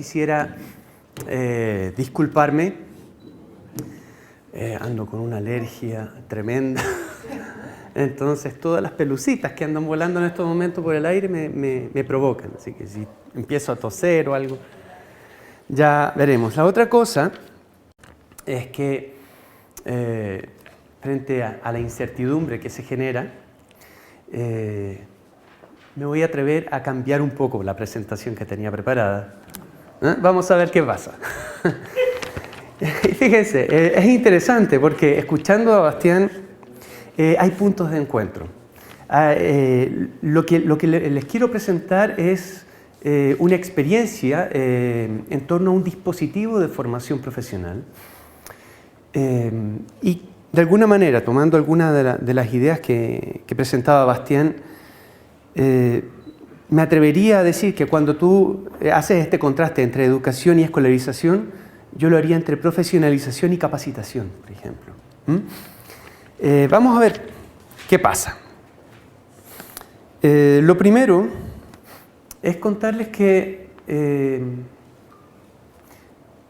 quisiera disculparme. Ando con una alergia tremenda. Entonces todas las pelucitas que andan volando en estos momentos por el aire me provocan. Así que si empiezo a toser o algo, ya veremos. La otra cosa es que frente a la incertidumbre que se genera, me voy a atrever a cambiar un poco la presentación que tenía preparada. Vamos a ver qué pasa. Fíjense, es interesante porque escuchando a Bastián hay puntos de encuentro. Lo que les quiero presentar es una experiencia en torno a un dispositivo de formación profesional y de alguna manera, tomando algunas de las ideas que presentaba Bastián, me atrevería a decir que cuando tú haces este contraste entre educación y escolarización, yo lo haría entre profesionalización y capacitación, por ejemplo. Vamos a ver qué pasa. Lo primero es contarles que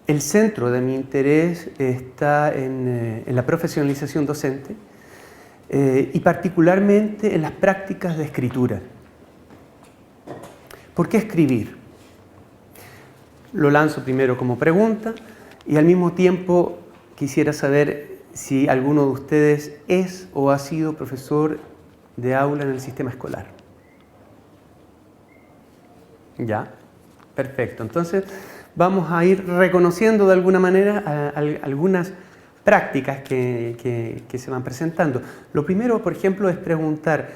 el centro de mi interés está en la profesionalización docente y particularmente en las prácticas de escritura. ¿Por qué escribir? Lo lanzo primero como pregunta y al mismo tiempo quisiera saber si alguno de ustedes es o ha sido profesor de aula en el sistema escolar. ¿Ya? Perfecto. Entonces vamos a ir reconociendo de alguna manera algunas prácticas que se van presentando. Lo primero, por ejemplo, es preguntar,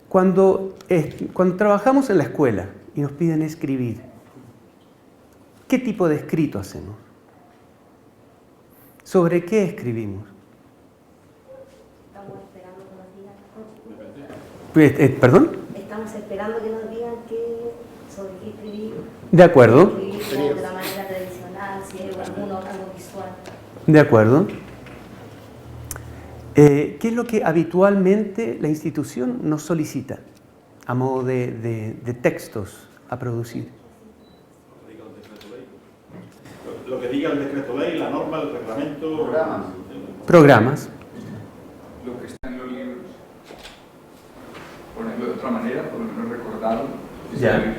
cuando trabajamos en la escuela y nos piden escribir, ¿qué tipo de escrito hacemos? ¿Sobre qué escribimos? Estamos esperando que nos digan. ¿Perdón? Estamos esperando que nos digan sobre qué escribir. De acuerdo. Escribir de la manera tradicional, si hay algo visual. De acuerdo. ¿Qué es lo que habitualmente la institución nos solicita a modo de textos a producir? Lo que diga el decreto ley, la norma, el reglamento... Programas. Lo que está en los libros. Ponerlo de otra manera, por lo menos recordarlo. Ya.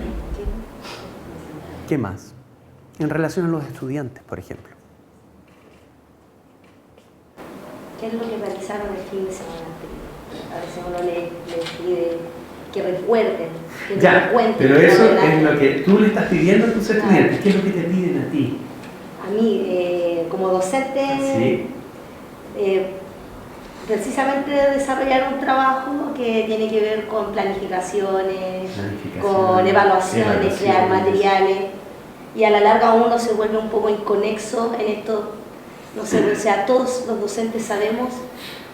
¿Qué más? En relación a los estudiantes, por ejemplo. ¿Qué es lo que realizaron el fin de semana anterior? A veces uno les pide que recuerden, que Ya, nos cuenten. pero eso es lo que tú le estás pidiendo a tus estudiantes. ¿Qué es lo que te piden a ti? A mí, como docente, Sí. precisamente desarrollar un trabajo que tiene que ver con planificaciones, con evaluaciones, crear materiales, y a la larga uno se vuelve un poco inconexo en esto. No sé, o sea, todos los docentes sabemos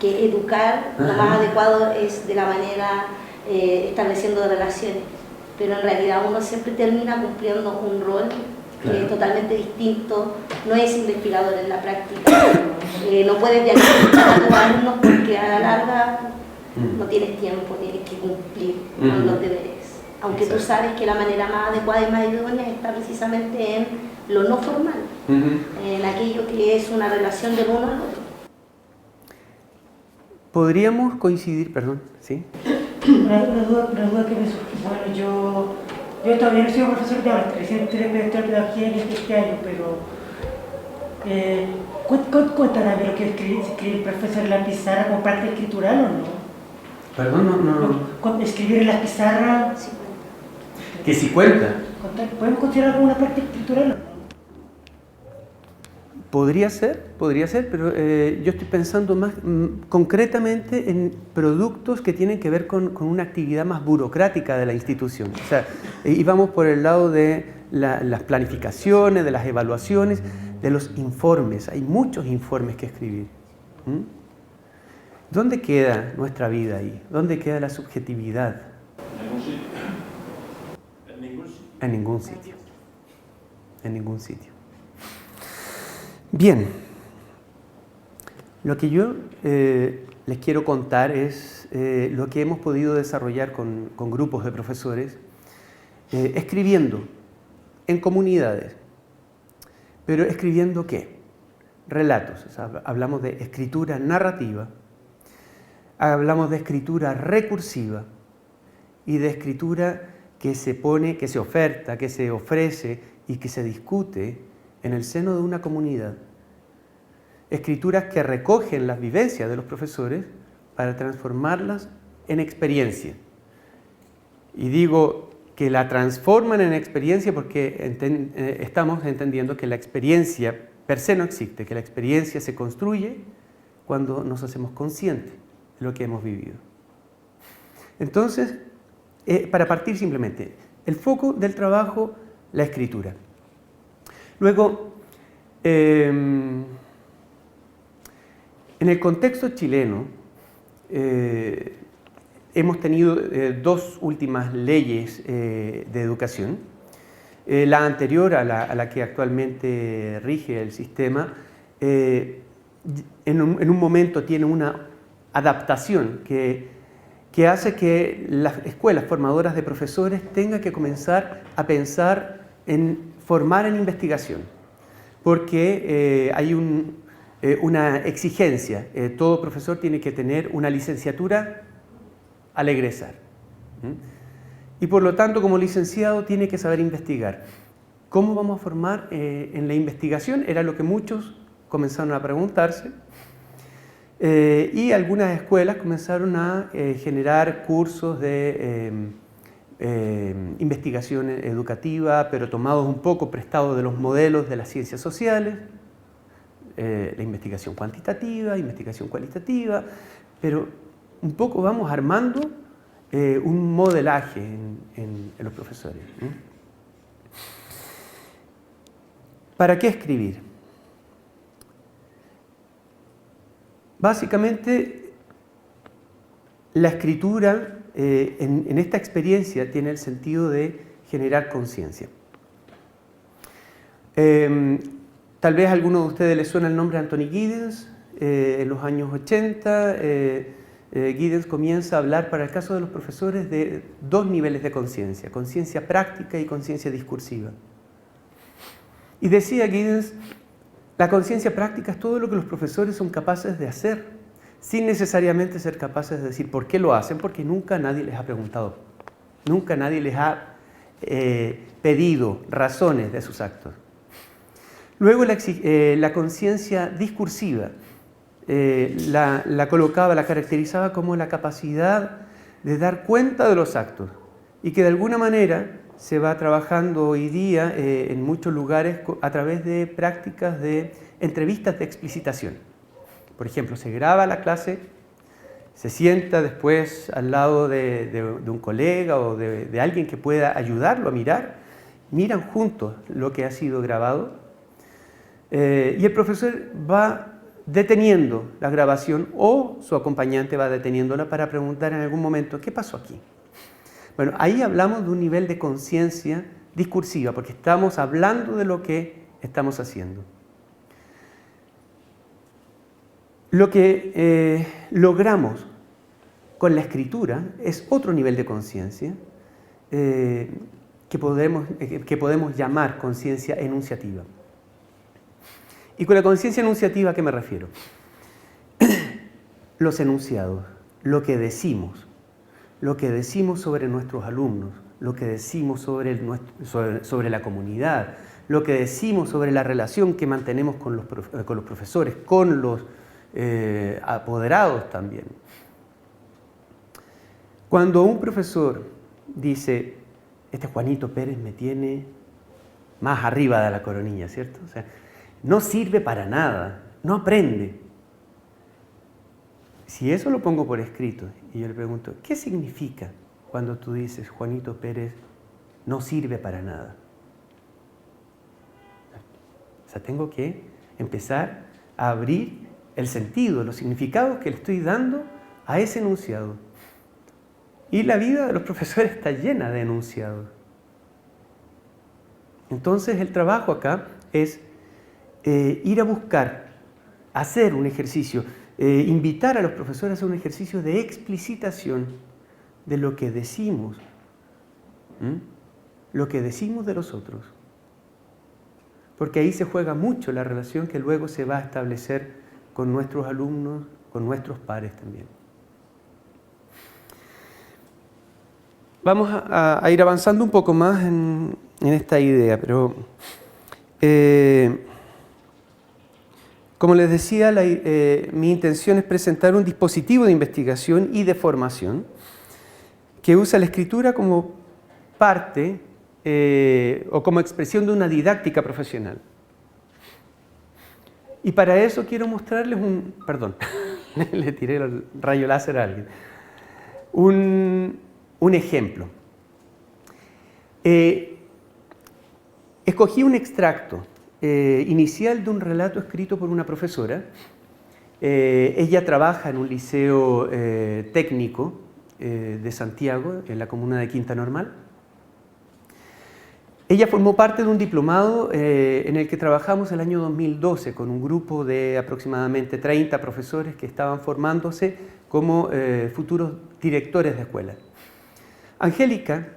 que educar lo más adecuado es de la manera estableciendo relaciones, pero en realidad uno siempre termina cumpliendo un rol que es totalmente distinto, no es investigador en la práctica, no puedes diagnosticar a tus alumnos porque a la larga no tienes tiempo, tienes que cumplir con los deberes, aunque tú sabes que la manera más adecuada y más idónea está precisamente en lo no formal, en aquello que es una relación del uno al otro. ¿Podríamos coincidir, perdón, sí? Una duda que me surge. Bueno, yo todavía no soy profesor de arte, recién entré en pedagogía en este año, pero ¿cuéntame lo que escribir el profesor en la pizarra como práctica escritural o no? Perdón, no. ¿Escribir en las pizarras? Sí, Que si cuenta. ¿Podemos considerar como una práctica escritural o no? Podría ser, pero yo estoy pensando más concretamente en productos que tienen que ver con una actividad más burocrática de la institución. O sea, íbamos por el lado de las planificaciones, de las evaluaciones, de los informes. Hay muchos informes que escribir. ¿Dónde queda nuestra vida ahí? ¿Dónde queda la subjetividad? En ningún sitio. En ningún sitio. En ningún sitio. Bien, lo que yo les quiero contar es lo que hemos podido desarrollar con grupos de profesores, escribiendo en comunidades, Pero ¿escribiendo qué? Relatos. O sea, hablamos de escritura narrativa, hablamos de escritura recursiva y de escritura que se pone, que se oferta, que se ofrece y que se discute en el seno de una comunidad. Escrituras que recogen las vivencias de los profesores para transformarlas en experiencia. Y digo que la transforman en experiencia porque estamos entendiendo que la experiencia per se no existe, que la experiencia se construye cuando nos hacemos conscientes de lo que hemos vivido. Entonces, para partir simplemente, el foco del trabajo, la escritura. Luego, en el contexto chileno, hemos tenido dos últimas leyes de educación. La anterior a la que actualmente rige el sistema, en un momento tiene una adaptación que hace que las escuelas formadoras de profesores tengan que comenzar a pensar en formar en investigación, porque hay una exigencia. Todo profesor tiene que tener una licenciatura al egresar. Y por lo tanto, como licenciado, tiene que saber investigar. ¿Cómo vamos a formar en la investigación? Era lo que muchos comenzaron a preguntarse. Y algunas escuelas comenzaron a generar cursos de investigación educativa, pero tomados un poco prestados de los modelos de las ciencias sociales, la investigación cuantitativa, investigación cualitativa, pero un poco vamos armando un modelaje en los profesores. ¿Para qué escribir? Básicamente, la escritura en esta experiencia tiene el sentido de generar conciencia. Tal vez a alguno de ustedes les suena el nombre de Anthony Giddens. En los años 80, Giddens comienza a hablar para el caso de los profesores de dos niveles de conciencia: conciencia práctica y conciencia discursiva. Y decía Giddens, la conciencia práctica es todo lo que los profesores son capaces de hacer, sin necesariamente ser capaces de decir por qué lo hacen, porque nunca nadie les ha preguntado, nunca nadie les ha pedido razones de sus actos. Luego la conciencia discursiva la colocaba, la caracterizaba como la capacidad de dar cuenta de los actos y que de alguna manera se va trabajando hoy día en muchos lugares a través de prácticas de entrevistas de explicitación. Por ejemplo, se graba la clase, se sienta después al lado de un colega o de alguien que pueda ayudarlo a mirar, miran juntos lo que ha sido grabado y el profesor va deteniendo la grabación o su acompañante va deteniéndola para preguntar en algún momento ¿qué pasó aquí? Bueno, ahí hablamos de un nivel de conciencia discursiva, porque estamos hablando de lo que estamos haciendo. Lo que logramos con la escritura es otro nivel de conciencia que podemos llamar conciencia enunciativa. ¿Y con la conciencia enunciativa a qué me refiero? Los enunciados, lo que decimos sobre nuestros alumnos, lo que decimos sobre la comunidad, lo que decimos sobre la relación que mantenemos con los profesores, con los apoderados también. Cuando un profesor dice, este Juanito Pérez me tiene más arriba de la coronilla, ¿cierto? O sea, no sirve para nada, no aprende. Si eso lo pongo por escrito y yo le pregunto, ¿qué significa cuando tú dices Juanito Pérez no sirve para nada? O sea, tengo que empezar a abrir el sentido, los significados que le estoy dando a ese enunciado. Y la vida de los profesores está llena de enunciados. Entonces el trabajo acá es ir a buscar, hacer un ejercicio, invitar a los profesores a hacer un ejercicio de explicitación de lo que decimos, lo que decimos de los otros. porque ahí se juega mucho la relación que luego se va a establecer con nuestros alumnos, con nuestros pares también. Vamos a ir avanzando un poco más en esta idea, pero como les decía, mi intención es presentar un dispositivo de investigación y de formación que usa la escritura como parte o como expresión de una didáctica profesional. Y para eso quiero mostrarles perdón, le tiré el rayo láser a alguien, un ejemplo. Escogí un extracto inicial de un relato escrito por una profesora. Ella trabaja en un liceo técnico de Santiago, en la comuna de Quinta Normal. Ella formó parte de un diplomado en el que trabajamos el año 2012 con un grupo de aproximadamente 30 profesores que estaban formándose como futuros directores de escuela. Angélica,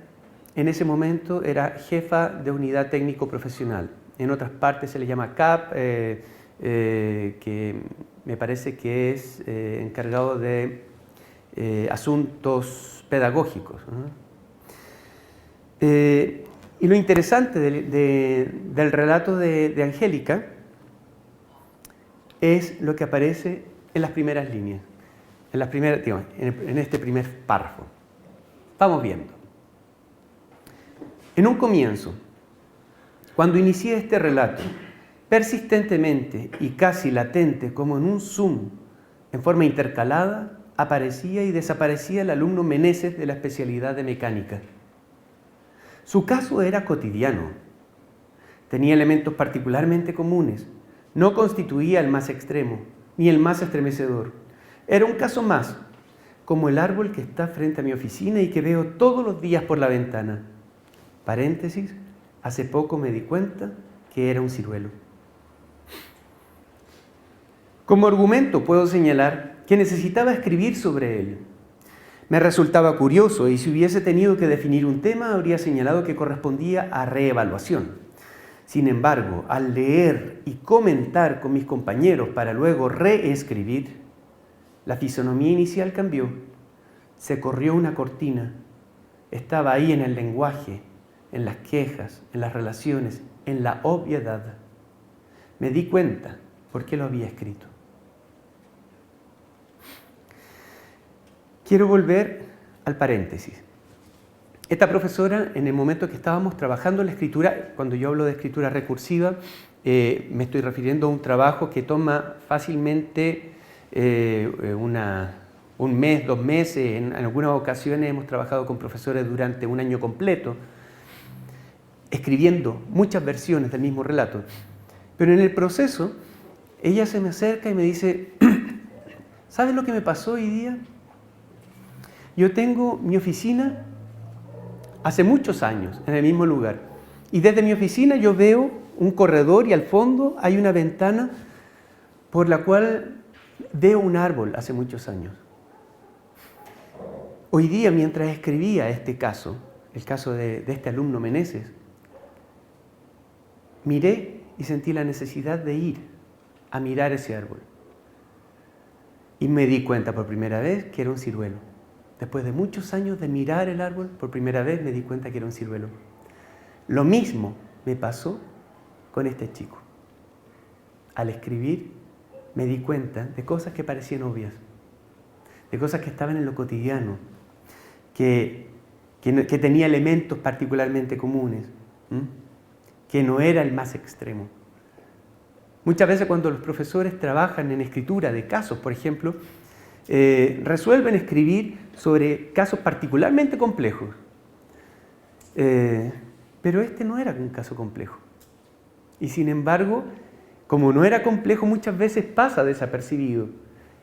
en ese momento, era jefa de unidad técnico profesional. En otras partes se le llama CAP, que me parece que es encargado de asuntos pedagógicos. Y lo interesante del relato de Angélica es lo que aparece en las primeras líneas, en este primer párrafo. Vamos viendo. En un comienzo, cuando inicié este relato, persistentemente y casi latente, como en un zoom, en forma intercalada, aparecía y desaparecía el alumno Meneses de la especialidad de mecánica. Su caso era cotidiano. Tenía elementos particularmente comunes. No constituía el más extremo, ni el más estremecedor. Era un caso más, como el árbol que está frente a mi oficina y que veo todos los días por la ventana. Paréntesis, hace poco me di cuenta que era un ciruelo. Como argumento puedo señalar que necesitaba escribir sobre él. Me resultaba curioso y si hubiese tenido que definir un tema habría señalado que correspondía a reevaluación. Sin embargo, al leer y comentar con mis compañeros para luego reescribir, la fisonomía inicial cambió. Se corrió una cortina. Estaba ahí en el lenguaje, en las quejas, en las relaciones, en la obviedad. Me di cuenta por qué lo había escrito. Quiero volver al paréntesis. Esta profesora, en el momento que estábamos trabajando la escritura, cuando yo hablo de escritura recursiva, me estoy refiriendo a un trabajo que toma fácilmente un mes, 2 meses. En algunas ocasiones hemos trabajado con profesores durante un año completo, escribiendo muchas versiones del mismo relato. Pero en el proceso, ella se me acerca y me dice, ¿sabes lo que me pasó hoy día? Yo tengo mi oficina hace muchos años en el mismo lugar. Y desde mi oficina yo veo un corredor y al fondo hay una ventana por la cual veo un árbol hace muchos años. Hoy día, mientras escribía este caso, el caso de este alumno Meneses, miré y sentí la necesidad de ir a mirar ese árbol. Y me di cuenta por primera vez que era un ciruelo. Después de muchos años de mirar el árbol, por primera vez me di cuenta que era un ciruelo. Lo mismo me pasó con este chico. Al escribir, me di cuenta de cosas que parecían obvias, de cosas que estaban en lo cotidiano, que tenía elementos particularmente comunes, que no era el más extremo. Muchas veces cuando los profesores trabajan en escritura de casos, por ejemplo, resuelven escribir sobre casos particularmente complejos. Pero este no era un caso complejo. Y sin embargo, como no era complejo, muchas veces pasa desapercibido.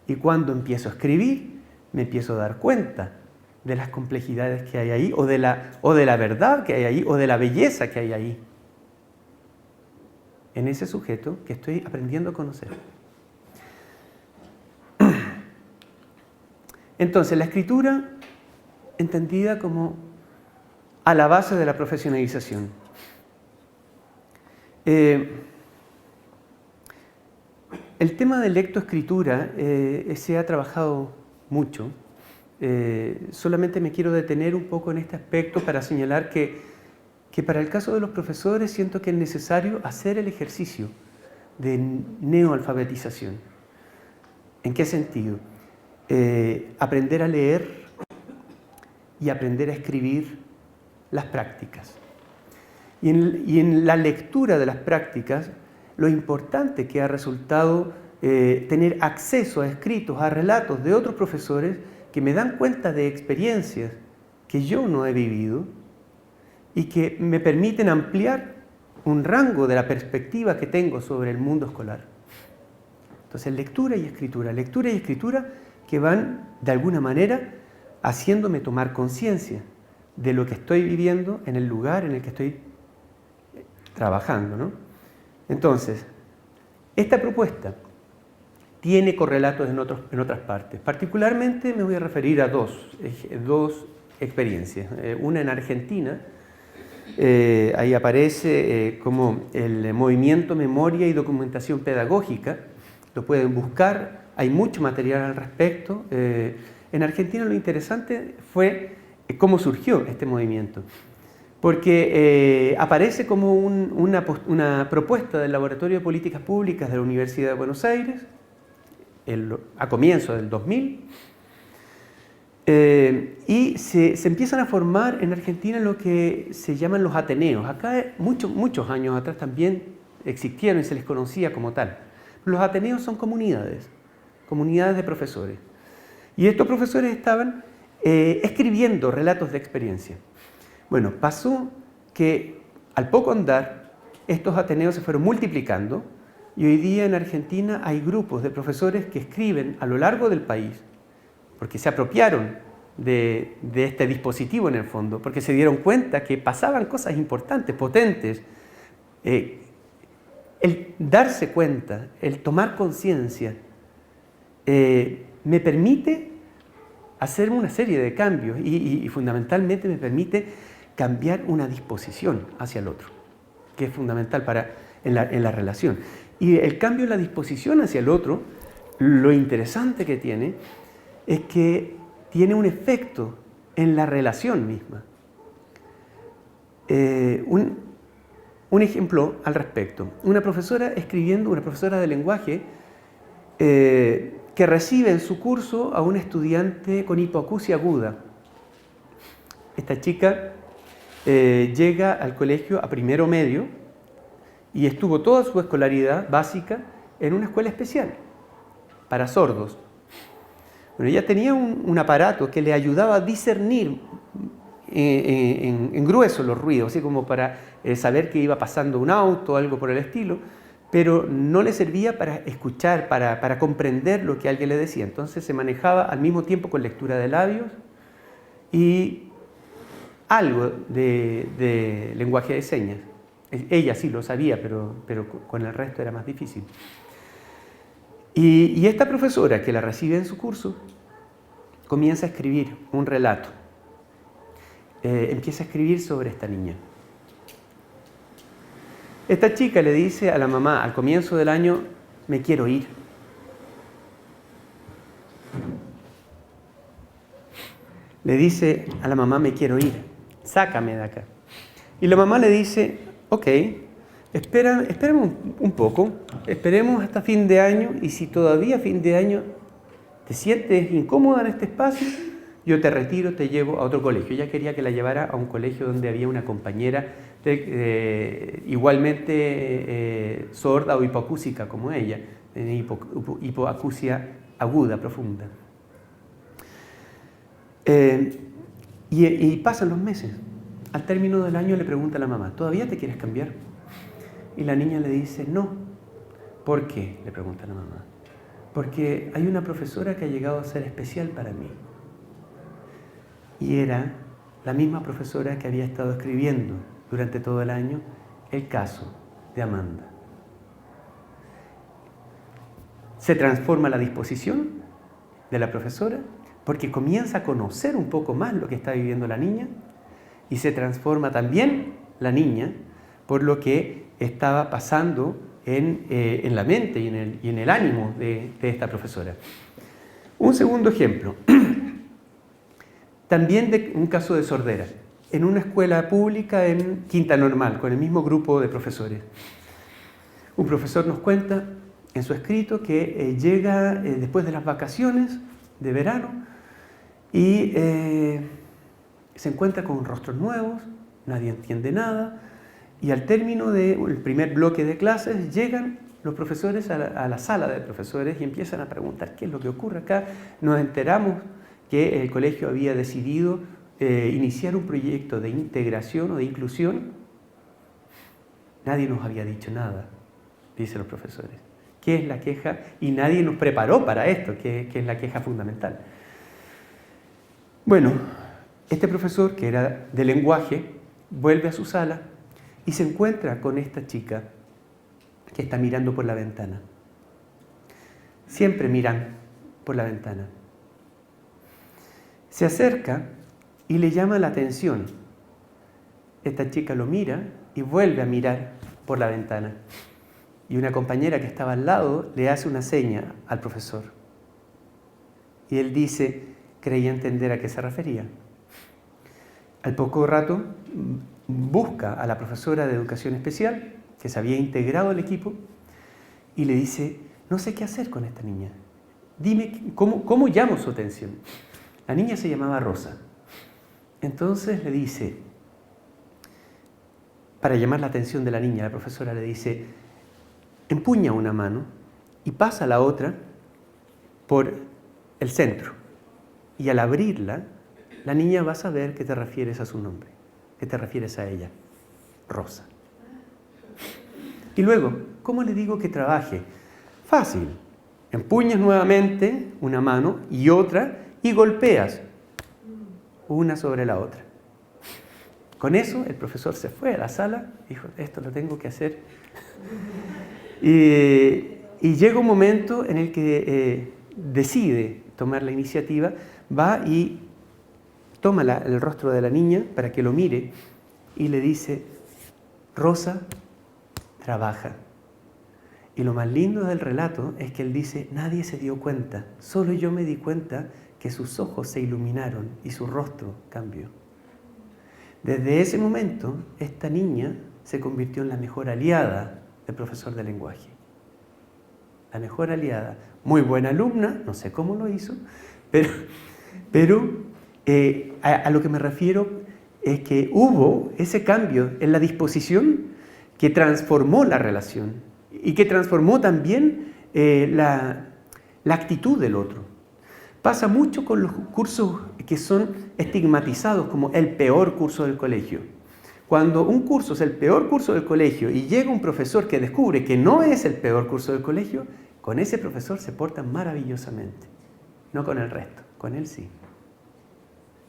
Y cuando empiezo a escribir, me empiezo a dar cuenta de las complejidades que hay ahí, o de la verdad que hay ahí, o de la belleza que hay ahí, en ese sujeto que estoy aprendiendo a conocer. Entonces, la escritura entendida como a la base de la profesionalización. el tema de lectoescritura se ha trabajado mucho. Solamente me quiero detener un poco en este aspecto para señalar que para el caso de los profesores siento que es necesario hacer el ejercicio de neoalfabetización. ¿En qué sentido? Aprender a leer y aprender a escribir las prácticas. Y en la lectura de las prácticas, lo importante que ha resultado tener acceso a escritos, a relatos de otros profesores que me dan cuenta de experiencias que yo no he vivido y que me permiten ampliar un rango de la perspectiva que tengo sobre el mundo escolar. Entonces, lectura y escritura que van, de alguna manera, haciéndome tomar conciencia de lo que estoy viviendo en el lugar en el que estoy trabajando, ¿no? Entonces, esta propuesta tiene correlatos en otras partes. Particularmente me voy a referir a dos experiencias. Una en Argentina, ahí aparece como el movimiento Memoria y Documentación Pedagógica. Lo pueden buscar, hay mucho material al respecto. En Argentina lo interesante fue cómo surgió este movimiento. Porque aparece como una propuesta del Laboratorio de Políticas Públicas de la Universidad de Buenos Aires, a comienzos del 2000, y se empiezan a formar en Argentina lo que se llaman los Ateneos. Acá muchos años atrás también existieron y se les conocía como tal. Los Ateneos son comunidades de profesores. Y estos profesores estaban escribiendo relatos de experiencia. Bueno, pasó que al poco andar, estos Ateneos se fueron multiplicando y hoy día en Argentina hay grupos de profesores que escriben a lo largo del país, porque se apropiaron de este dispositivo en el fondo, porque se dieron cuenta que pasaban cosas importantes, potentes. El darse cuenta, el tomar conciencia, me permite hacer una serie de cambios y fundamentalmente me permite cambiar una disposición hacia el otro, que es fundamental en la relación. Y el cambio en la disposición hacia el otro, lo interesante que tiene, es que tiene un efecto en la relación misma. Un ejemplo al respecto. Una profesora de lenguaje, que recibe en su curso a un estudiante con hipoacusia aguda. Esta chica llega al colegio a primero medio y estuvo toda su escolaridad básica en una escuela especial para sordos. Bueno, ella tenía un aparato que le ayudaba a discernir en grueso los ruidos, así como para saber que iba pasando un auto o algo por el estilo, pero no le servía para escuchar, para comprender lo que alguien le decía. Entonces se manejaba al mismo tiempo con lectura de labios y algo de lenguaje de señas. Ella sí lo sabía, pero con el resto era más difícil. Y esta profesora que la recibe en su curso comienza a escribir un relato. Empieza a escribir sobre esta niña. Esta chica le dice a la mamá al comienzo del año: me quiero ir. Le dice a la mamá: me quiero ir, sácame de acá. Y la mamá le dice: ok, esperemos un poco, esperemos hasta fin de año, y si todavía a fin de año te sientes incómoda en este espacio, yo te retiro, te llevo a otro colegio. Ella quería que la llevara a un colegio donde había una compañera igualmente sorda o hipoacúsica como ella, hipoacusia aguda, profunda. Y pasan los meses. Al término del año le pregunta a la mamá: ¿todavía te quieres cambiar? Y la niña le dice: no. ¿Por qué?, le pregunta a la mamá. Porque hay una profesora que ha llegado a ser especial para mí. Y era la misma profesora que había estado escribiendo durante todo el año el caso de Amanda. Se transforma la disposición de la profesora porque comienza a conocer un poco más lo que está viviendo la niña, y se transforma también la niña por lo que estaba pasando en la mente y en el ánimo de esta profesora. Un segundo ejemplo, también de un caso de sordera, en una escuela pública en Quinta Normal, con el mismo grupo de profesores. Un profesor nos cuenta en su escrito que llega después de las vacaciones de verano y se encuentra con rostros nuevos, nadie entiende nada, y al término del primer bloque de clases llegan los profesores a la sala de profesores y empiezan a preguntar qué es lo que ocurre acá. Nos enteramos que el colegio había decidido iniciar un proyecto de integración o de inclusión. Nadie nos había dicho nada, dicen los profesores. ¿Qué es la queja? Y nadie nos preparó para esto, que es la queja fundamental. Bueno, este profesor, que era de lenguaje, vuelve a su sala y se encuentra con esta chica que está mirando por la ventana. Siempre miran por la ventana. Se acerca y le llama la atención. Esta chica lo mira y vuelve a mirar por la ventana. Y una compañera que estaba al lado le hace una seña al profesor. Y él dice, creía entender a qué se refería. Al poco rato busca a la profesora de educación especial, que se había integrado al equipo, y le dice, no sé qué hacer con esta niña. Dime, ¿cómo llamo su atención? La niña se llamaba Rosa. Entonces le dice, para llamar la atención de la niña, la profesora le dice, empuña una mano y pasa la otra por el centro. Y al abrirla, la niña va a saber que te refieres a su nombre, que te refieres a ella, Rosa. Y luego, ¿cómo le digo que trabaje? Fácil. Empuñas nuevamente una mano y otra y golpeas una sobre la otra. Con eso el profesor se fue a la sala, dijo, esto lo tengo que hacer. Y llega un momento en el que decide tomar la iniciativa, va y toma el rostro de la niña para que lo mire y le dice, Rosa, trabaja. Y lo más lindo del relato es que él dice, nadie se dio cuenta, solo yo me di cuenta que sus ojos se iluminaron y su rostro cambió. Desde ese momento, esta niña se convirtió en la mejor aliada del profesor de lenguaje. La mejor aliada. Muy buena alumna, no sé cómo lo hizo, pero a lo que me refiero es que hubo ese cambio en la disposición que transformó la relación y que transformó también la actitud del otro. Pasa mucho con los cursos que son estigmatizados como el peor curso del colegio. Cuando un curso es el peor curso del colegio y llega un profesor que descubre que no es el peor curso del colegio, con ese profesor se portan maravillosamente. No con el resto, con él sí.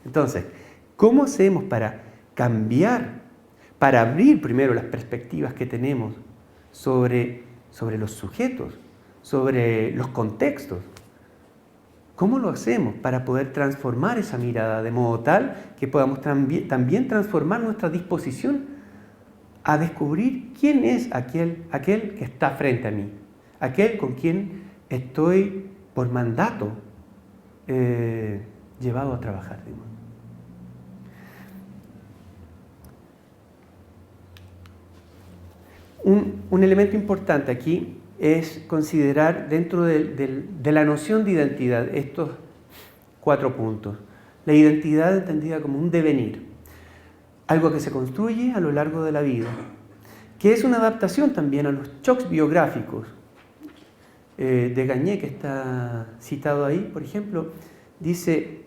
Entonces, ¿cómo hacemos para cambiar, para abrir primero las perspectivas que tenemos sobre los sujetos, sobre los contextos? ¿Cómo lo hacemos para poder transformar esa mirada de modo tal que podamos también transformar nuestra disposición a descubrir quién es aquel que está frente a mí, aquel con quien estoy por mandato llevado a trabajar? Un elemento importante aquí es considerar dentro de la noción de identidad estos 4 puntos. La identidad entendida como un devenir, algo que se construye a lo largo de la vida, que es una adaptación también a los shocks biográficos. De Gagné, que está citado ahí, por ejemplo, dice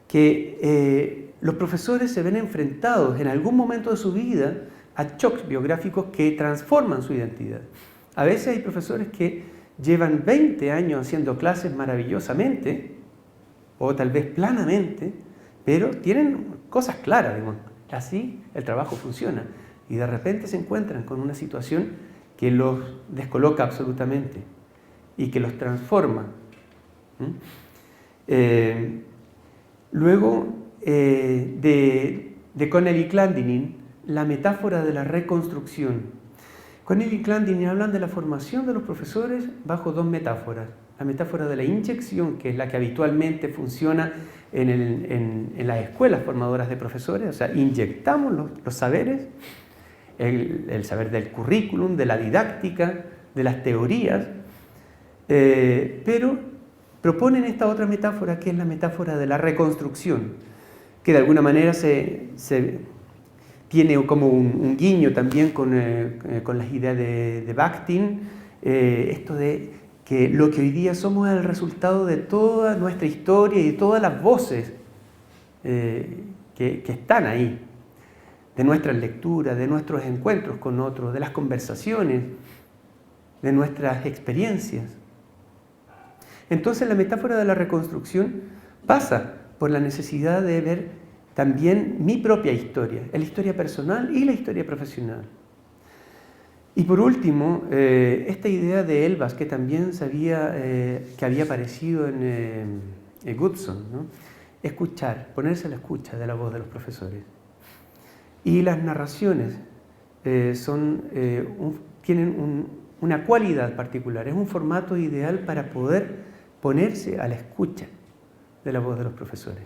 que los profesores se ven enfrentados en algún momento de su vida a shocks biográficos que transforman su identidad. A veces hay profesores que llevan 20 años haciendo clases maravillosamente, o tal vez planamente, pero tienen cosas claras, digamos. Así el trabajo funciona. Y de repente se encuentran con una situación que los descoloca absolutamente y que los transforma. Luego, de Connelly Clandinin, la metáfora de la reconstrucción. Cornelius y Clandini hablan de la formación de los profesores bajo dos metáforas. La metáfora de la inyección, que es la que habitualmente funciona en las escuelas formadoras de profesores, o sea, inyectamos los saberes, el saber del currículum, de la didáctica, de las teorías, pero proponen esta otra metáfora, que es la metáfora de la reconstrucción, que de alguna manera se tiene como un guiño también con las ideas de Bakhtin, esto de que lo que hoy día somos es el resultado de toda nuestra historia y de todas las voces que están ahí, de nuestras lecturas, de nuestros encuentros con otros, de las conversaciones, de nuestras experiencias. Entonces la metáfora de la reconstrucción pasa por la necesidad de ver también mi propia historia, la historia personal y la historia profesional. Y por último, esta idea de Elbas, que también que había aparecido en Goodson, ¿no? Escuchar, ponerse a la escucha de la voz de los profesores. Y las narraciones tienen una cualidad particular, es un formato ideal para poder ponerse a la escucha de la voz de los profesores.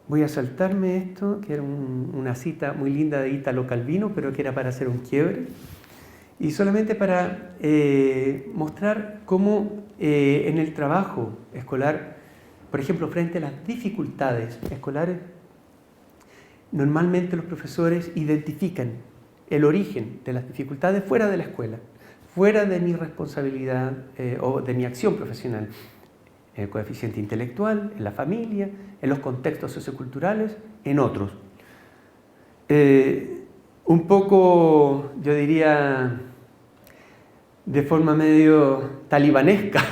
Voy a saltarme esto, que era una cita muy linda de Italo Calvino, pero que era para hacer un quiebre. Y solamente para mostrar cómo en el trabajo escolar, por ejemplo, frente a las dificultades escolares, normalmente los profesores identifican el origen de las dificultades fuera de la escuela, fuera de mi responsabilidad o de mi acción profesional. En el coeficiente intelectual, en la familia, en los contextos socioculturales, en otros. Un poco, yo diría, de forma medio talibanesca,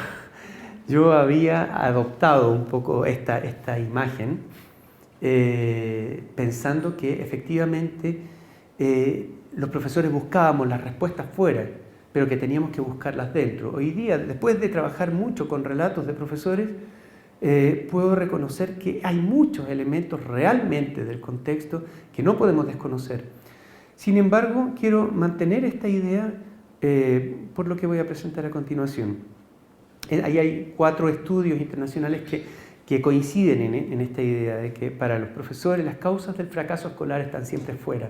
yo había adoptado un poco esta imagen, pensando que efectivamente los profesores buscábamos las respuestas fuera, pero que teníamos que buscarlas dentro. Hoy día, después de trabajar mucho con relatos de profesores, puedo reconocer que hay muchos elementos realmente del contexto que no podemos desconocer. Sin embargo, quiero mantener esta idea por lo que voy a presentar a continuación. Ahí hay 4 estudios internacionales que coinciden en esta idea de que para los profesores las causas del fracaso escolar están siempre fuera.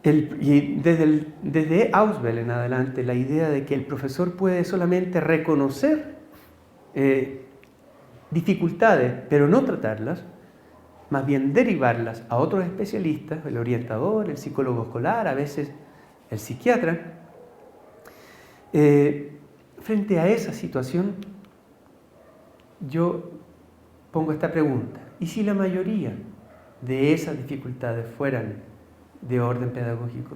Y desde Ausubel en adelante, la idea de que el profesor puede solamente reconocer dificultades, pero no tratarlas, más bien derivarlas a otros especialistas, el orientador, el psicólogo escolar, a veces el psiquiatra. Frente a esa situación, yo pongo esta pregunta: ¿y si la mayoría de esas dificultades fueran de orden pedagógico?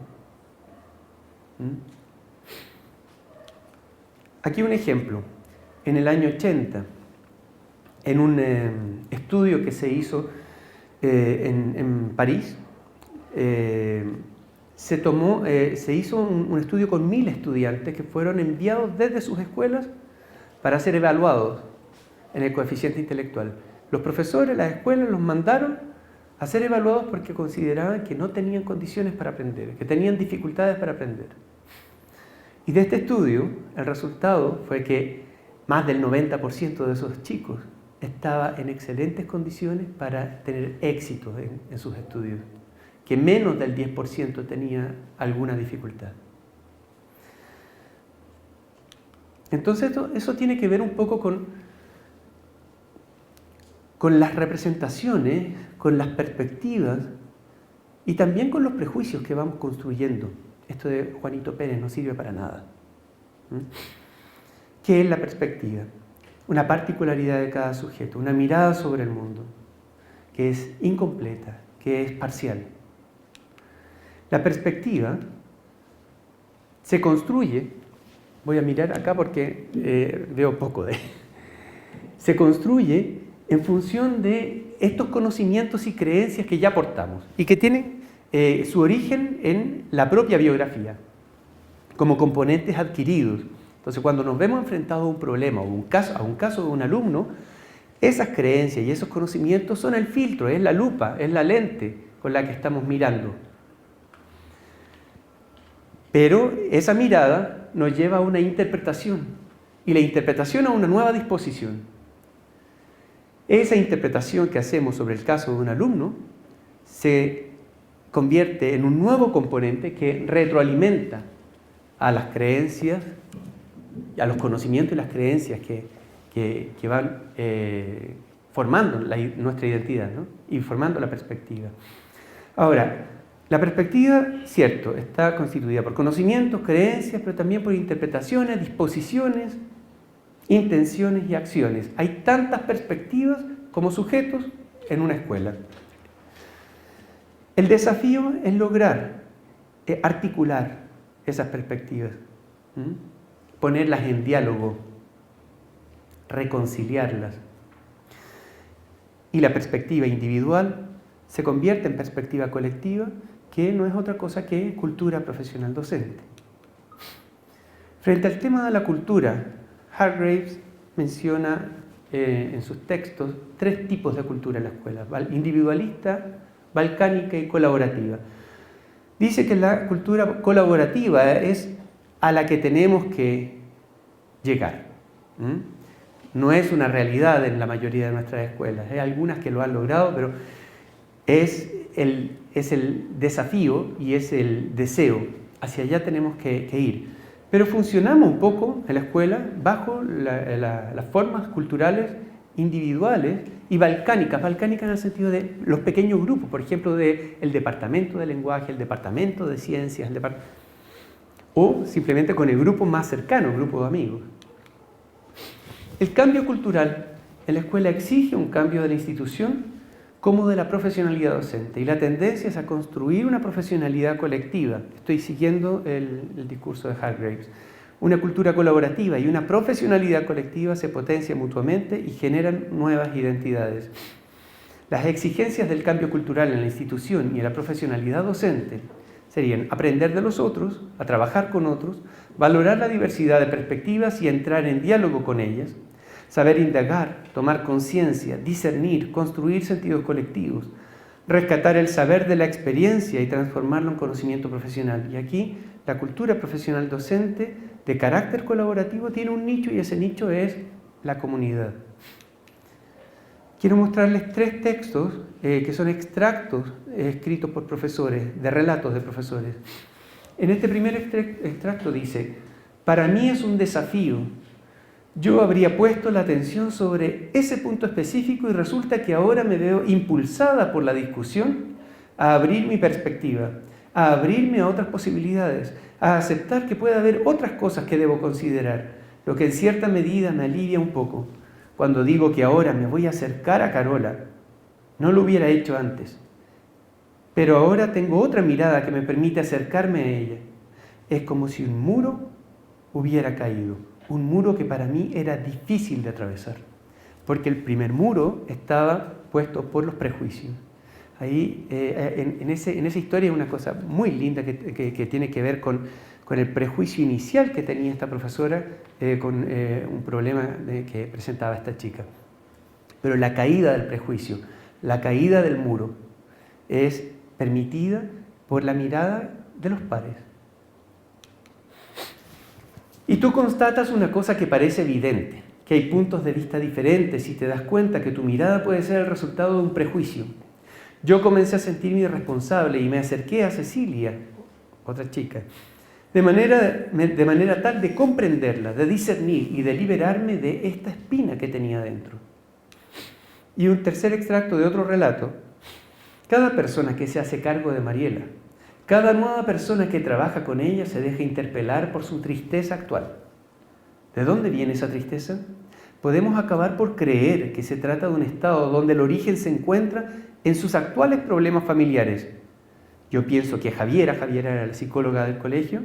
Aquí un ejemplo. En el año 80, en un estudio que se hizo en París, se hizo un estudio con 1000 estudiantes que fueron enviados desde sus escuelas para ser evaluados en el coeficiente intelectual. Los profesores, las escuelas los mandaron a ser evaluados porque consideraban que no tenían condiciones para aprender, que tenían dificultades para aprender. Y de este estudio, el resultado fue que más del 90% de esos chicos estaba en excelentes condiciones para tener éxito en sus estudios, que menos del 10% tenía alguna dificultad. Entonces eso tiene que ver un poco con las representaciones, con las perspectivas y también con los prejuicios que vamos construyendo. Esto de Juanito Pérez no sirve para nada. ¿Qué es la perspectiva? Una particularidad de cada sujeto, una mirada sobre el mundo, que es incompleta, que es parcial. La perspectiva se construye, voy a mirar acá porque veo poco se construye en función de estos conocimientos y creencias que ya portamos y que tienen su origen en la propia biografía, como componentes adquiridos. Entonces, cuando nos vemos enfrentados a un problema o a un caso de un alumno, esas creencias y esos conocimientos son el filtro, es la lupa, es la lente con la que estamos mirando. Pero esa mirada nos lleva a una interpretación, y la interpretación a una nueva disposición. Esa interpretación que hacemos sobre el caso de un alumno se convierte en un nuevo componente que retroalimenta a las creencias, a los conocimientos y las creencias que van formando nuestra identidad, ¿no? Y formando la perspectiva. Ahora, la perspectiva, cierto, está constituida por conocimientos, creencias, pero también por interpretaciones, disposiciones, intenciones y acciones. Hay tantas perspectivas como sujetos en una escuela. El desafío es lograr articular esas perspectivas, ponerlas en diálogo, reconciliarlas. Y la perspectiva individual se convierte en perspectiva colectiva, que no es otra cosa que cultura profesional docente. Frente al tema de la cultura, Hargreaves menciona en sus textos 3 tipos de cultura en la escuela: individualista, balcánica y colaborativa. Dice que la cultura colaborativa es a la que tenemos que llegar. No es una realidad en la mayoría de nuestras escuelas. Hay algunas que lo han logrado, pero es el desafío y es el deseo. Hacia allá tenemos que ir. Pero funcionamos un poco en la escuela bajo las formas culturales individuales y balcánicas en el sentido de los pequeños grupos, por ejemplo, del departamento de lenguaje, el departamento de ciencias, o simplemente con el grupo más cercano, el grupo de amigos. El cambio cultural en la escuela exige un cambio de la institución como de la profesionalidad docente, y la tendencia es a construir una profesionalidad colectiva. Estoy siguiendo el discurso de Hargreaves. Una cultura colaborativa y una profesionalidad colectiva se potencian mutuamente y generan nuevas identidades. Las exigencias del cambio cultural en la institución y en la profesionalidad docente serían aprender de los otros, a trabajar con otros, valorar la diversidad de perspectivas y entrar en diálogo con ellas, saber indagar, tomar conciencia, discernir, construir sentidos colectivos, rescatar el saber de la experiencia y transformarlo en conocimiento profesional. Y aquí la cultura profesional docente de carácter colaborativo tiene un nicho, y ese nicho es la comunidad. Quiero mostrarles 3 textos que son extractos escritos por profesores, de relatos de profesores. En este primer extracto dice: para mí es un desafío. Yo habría puesto la atención sobre ese punto específico y resulta que ahora me veo impulsada por la discusión a abrir mi perspectiva, a abrirme a otras posibilidades, a aceptar que puede haber otras cosas que debo considerar, lo que en cierta medida me alivia un poco. Cuando digo que ahora me voy a acercar a Carola, no lo hubiera hecho antes, pero ahora tengo otra mirada que me permite acercarme a ella. Es como si un muro hubiera caído, un muro que para mí era difícil de atravesar, porque el primer muro estaba puesto por los prejuicios. Ahí, en esa historia hay una cosa muy linda que tiene que ver con el prejuicio inicial que tenía esta profesora con un problema que presentaba esta chica. Pero la caída del prejuicio, la caída del muro, es permitida por la mirada de los pares. Y tú constatas una cosa que parece evidente, que hay puntos de vista diferentes y te das cuenta que tu mirada puede ser el resultado de un prejuicio. Yo comencé a sentirme irresponsable y me acerqué a Cecilia, otra chica, de manera tal de comprenderla, de discernir y de liberarme de esta espina que tenía dentro. Y un tercer extracto de otro relato: cada persona que se hace cargo de Mariela, cada nueva persona que trabaja con ella se deja interpelar por su tristeza actual. ¿De dónde viene esa tristeza? Podemos acabar por creer que se trata de un estado donde el origen se encuentra en sus actuales problemas familiares. Yo pienso que Javiera era la psicóloga del colegio,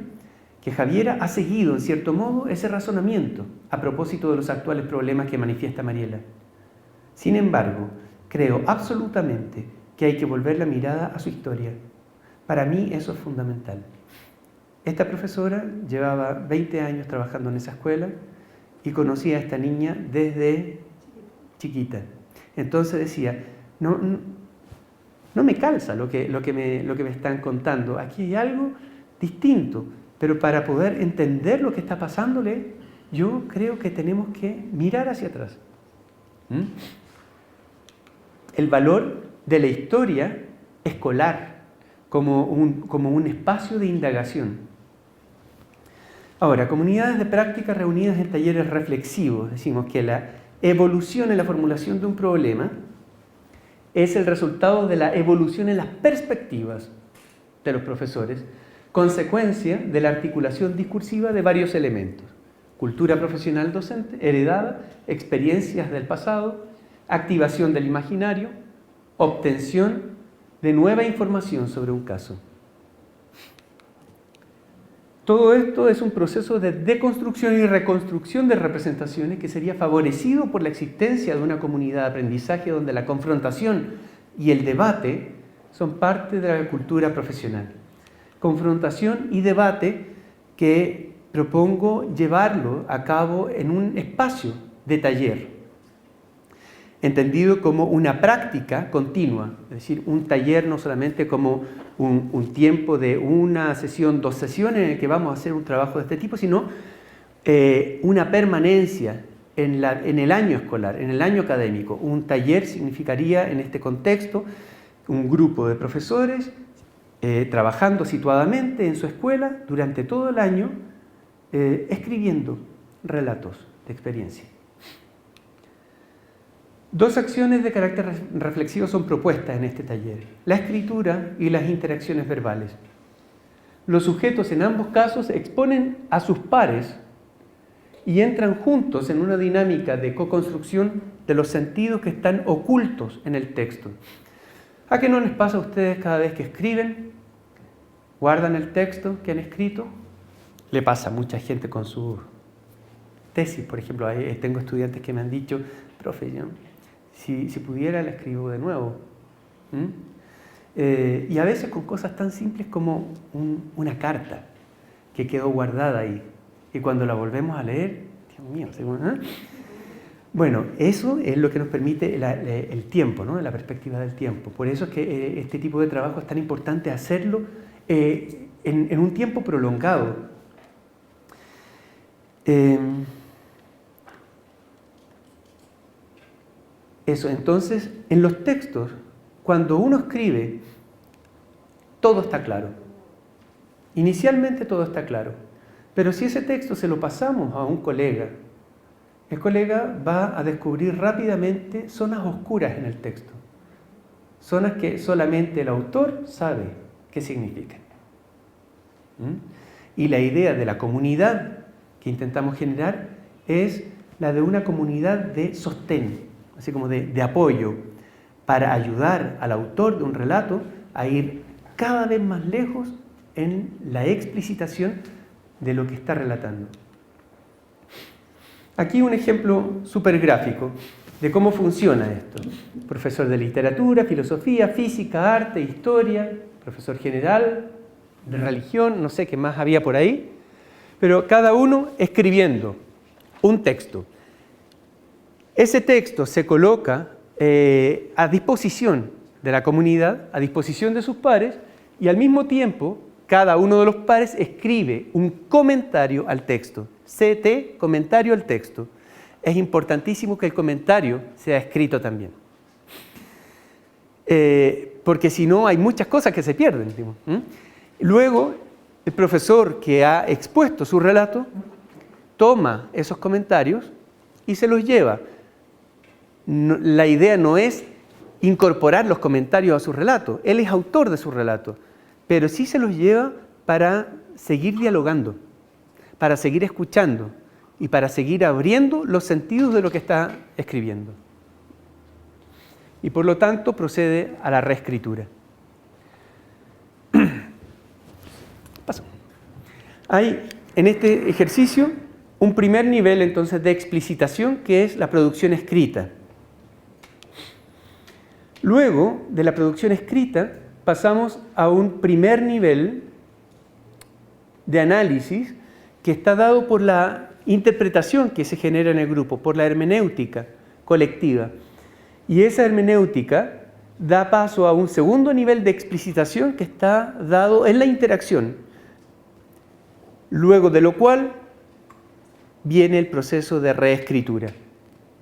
que Javiera ha seguido en cierto modo ese razonamiento a propósito de los actuales problemas que manifiesta Mariela. Sin embargo, creo absolutamente que hay que volver la mirada a su historia. Para mí eso es fundamental. Esta profesora llevaba 20 años trabajando en esa escuela y conocía a esta niña desde chiquita. Entonces decía, no me calza lo que me están contando. Aquí hay algo distinto, pero para poder entender lo que está pasándole, yo creo que tenemos que mirar hacia atrás. El valor de la historia escolar como un espacio de indagación. Ahora, comunidades de práctica reunidas en talleres reflexivos. Decimos que la evolución en la formulación de un problema es el resultado de la evolución en las perspectivas de los profesores, consecuencia de la articulación discursiva de varios elementos: cultura profesional docente, heredada, experiencias del pasado, activación del imaginario, obtención de nueva información sobre un caso. Todo esto es un proceso de deconstrucción y reconstrucción de representaciones que sería favorecido por la existencia de una comunidad de aprendizaje donde la confrontación y el debate son parte de la cultura profesional. Confrontación y debate que propongo llevarlo a cabo en un espacio de taller, entendido como una práctica continua, es decir, un taller no solamente como un tiempo de una sesión, 2 sesiones en el que vamos a hacer un trabajo de este tipo, sino una permanencia en el año escolar, en el año académico. Un taller significaría en este contexto un grupo de profesores trabajando situadamente en su escuela durante todo el año, escribiendo relatos de experiencia. 2 acciones de carácter reflexivo son propuestas en este taller: la escritura y las interacciones verbales. Los sujetos en ambos casos exponen a sus pares y entran juntos en una dinámica de co-construcción de los sentidos que están ocultos en el texto. ¿A qué no les pasa a ustedes cada vez que escriben? ¿Guardan el texto que han escrito? Le pasa a mucha gente con su tesis, por ejemplo. Tengo estudiantes que me han dicho: profe, si pudiera la escribo de nuevo. Y a veces con cosas tan simples como una carta que quedó guardada ahí, y cuando la volvemos a leer, Dios mío, bueno, eso es lo que nos permite el tiempo, ¿no? La perspectiva del tiempo. Por eso es que este tipo de trabajo es tan importante hacerlo en un tiempo prolongado. Eso, entonces, en los textos, cuando uno escribe, todo está claro. Inicialmente todo está claro. Pero si ese texto se lo pasamos a un colega, el colega va a descubrir rápidamente zonas oscuras en el texto. Zonas que solamente el autor sabe qué significan. Y la idea de la comunidad que intentamos generar es la de una comunidad de sostén, así como de apoyo, para ayudar al autor de un relato a ir cada vez más lejos en la explicitación de lo que está relatando. Aquí un ejemplo súper gráfico de cómo funciona esto. Profesor de literatura, filosofía, física, arte, historia, profesor general, de religión, no sé qué más había por ahí, pero cada uno escribiendo un texto. Ese texto se coloca a disposición de la comunidad, a disposición de sus pares, y al mismo tiempo cada uno de los pares escribe un comentario al texto. CT, comentario al texto. Es importantísimo que el comentario sea escrito también. Porque si no, hay muchas cosas que se pierden. Luego, el profesor que ha expuesto su relato toma esos comentarios y se los lleva. La idea no es incorporar los comentarios a su relato. Él es autor de su relato, pero sí se los lleva para seguir dialogando, para seguir escuchando y para seguir abriendo los sentidos de lo que está escribiendo. Y por lo tanto procede a la reescritura. Paso. Hay en este ejercicio un primer nivel entonces de explicitación, que es la producción escrita. Luego de la producción escrita pasamos a un primer nivel de análisis que está dado por la interpretación que se genera en el grupo, por la hermenéutica colectiva. Y esa hermenéutica da paso a un segundo nivel de explicitación que está dado en la interacción, luego de lo cual viene el proceso de reescritura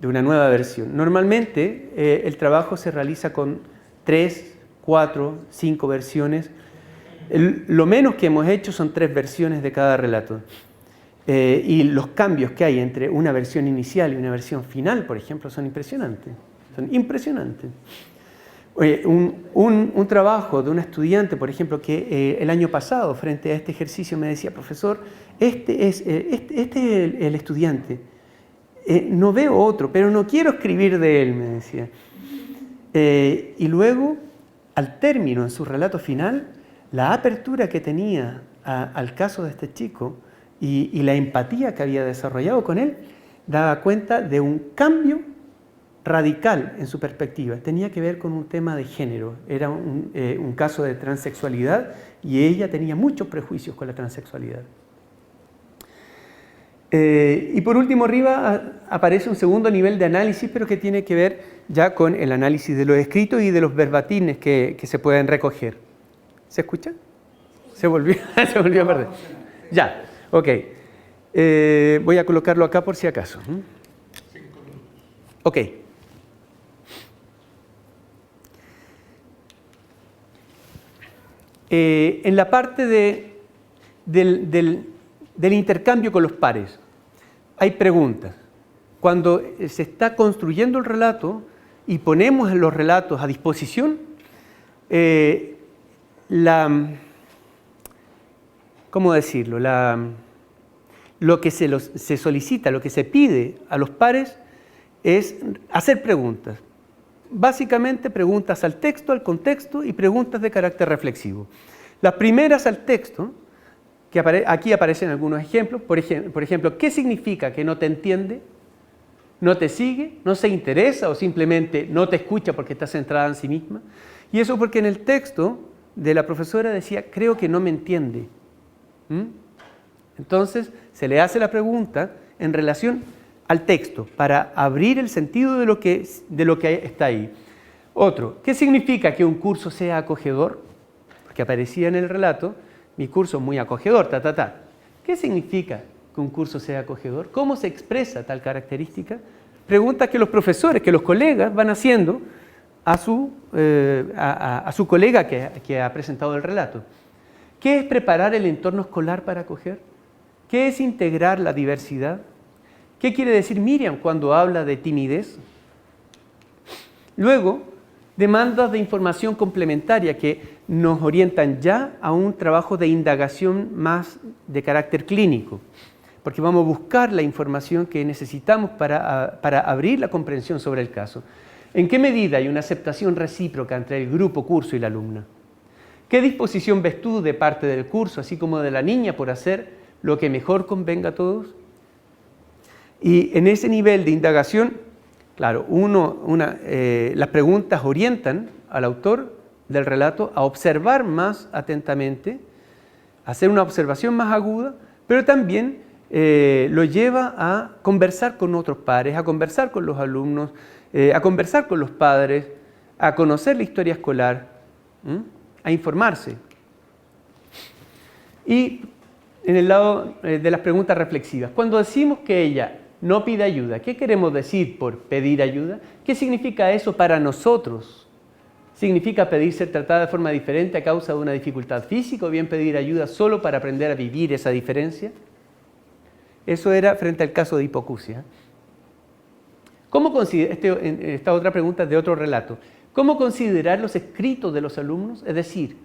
de una nueva versión. Normalmente el trabajo se realiza con 3, 4, 5 versiones. Lo menos que hemos hecho son 3 versiones de cada relato. Y los cambios que hay entre una versión inicial y una versión final, por ejemplo, son impresionantes. Son impresionantes. Un trabajo de una estudiante, por ejemplo, que el año pasado, frente a este ejercicio, me decía: profesor, este es el estudiante. No veo otro, pero no quiero escribir de él, me decía. Y luego, al término, en su relato final, la apertura que tenía al caso de este chico y la empatía que había desarrollado con él, daba cuenta de un cambio radical en su perspectiva. Tenía que ver con un tema de género. Era un caso de transexualidad y ella tenía muchos prejuicios con la transexualidad. Y por último, arriba aparece un segundo nivel de análisis, pero que tiene que ver ya con el análisis de los escritos y de los verbatines que se pueden recoger. ¿Se escucha? Se volvió a perder. Ya, ok. Voy a colocarlo acá por si acaso. Ok. En la parte del intercambio con los pares, hay preguntas. Cuando se está construyendo el relato y ponemos los relatos a disposición, ¿cómo decirlo? Lo que se solicita, lo que se pide a los pares es hacer preguntas. Básicamente preguntas al texto, al contexto y preguntas de carácter reflexivo. Las primeras al texto, que aquí aparecen algunos ejemplos. Por ejemplo, ¿qué significa que no te entiende? ¿No te sigue? ¿No se interesa? ¿O simplemente no te escucha porque está centrada en sí misma? Y eso porque en el texto de la profesora decía: creo que no me entiende. Entonces se le hace la pregunta en relación al texto para abrir el sentido de lo que está ahí. Otro, ¿qué significa que un curso sea acogedor? Porque aparecía en el relato: mi curso es muy acogedor, ¿Qué significa que un curso sea acogedor? ¿Cómo se expresa tal característica? Preguntas que los profesores, que los colegas van haciendo a su colega que ha presentado el relato. ¿Qué es preparar el entorno escolar para acoger? ¿Qué es integrar la diversidad? ¿Qué quiere decir Miriam cuando habla de timidez? Luego, demandas de información complementaria que nos orientan ya a un trabajo de indagación más de carácter clínico, porque vamos a buscar la información que necesitamos para abrir la comprensión sobre el caso. ¿En qué medida hay una aceptación recíproca entre el grupo, curso y la alumna? ¿Qué disposición ves tú de parte del curso, así como de la niña, por hacer lo que mejor convenga a todos? Y en ese nivel de indagación, claro, las preguntas orientan al autor del relato a observar más atentamente, a hacer una observación más aguda, pero también lo lleva a conversar con otros pares, a conversar con los alumnos, a conversar con los padres, a conocer la historia escolar, a informarse. Y en el lado de las preguntas reflexivas, cuando decimos que ella no pide ayuda, ¿qué queremos decir por pedir ayuda? ¿Qué significa eso para nosotros? ¿Significa pedir ser tratada de forma diferente a causa de una dificultad física o bien pedir ayuda solo para aprender a vivir esa diferencia? Eso era frente al caso de hipoacusia. Esta otra pregunta es de otro relato. ¿Cómo considerar los escritos de los alumnos? Es decir,